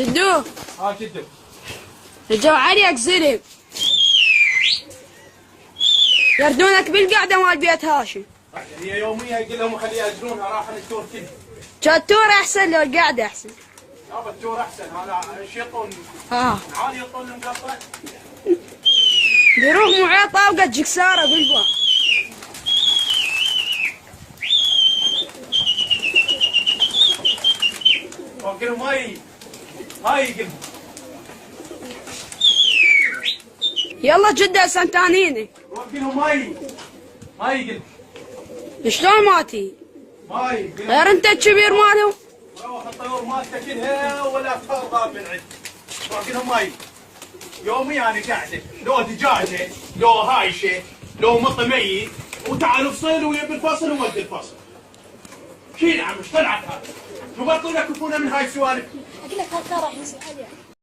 جدو جدو الجو عليك زلم. يردونك بالقعدة مال بيت هاشم. هي يوميا يقول لهم خليها يجرونها راح التور كله. التور احسن لو القعدة احسن. يابا التور احسن هذا شيطون. عالي يطون مقطع. بيروح معاه طاوقة جكسارة بالباب. وقلهم هاي قلهم. يلا جدة سنتانيني. وقلهم هاي قلهم. شلون ماتي؟ ماي غير انت الكبير مالهم. روح الطيور ما تاكلها ولا تفرغ من عندك. وقلهم ماي يومي انا قاعده لو دجاجه لو هايشه لو مطميه وتعال افصل ويب الفصل وولد الفصل. شيل عم ايش طلعت هذا؟ شو بطلوا يكفونا من هاي السوالف؟ اقول لك هالكره راح ينزل عليها.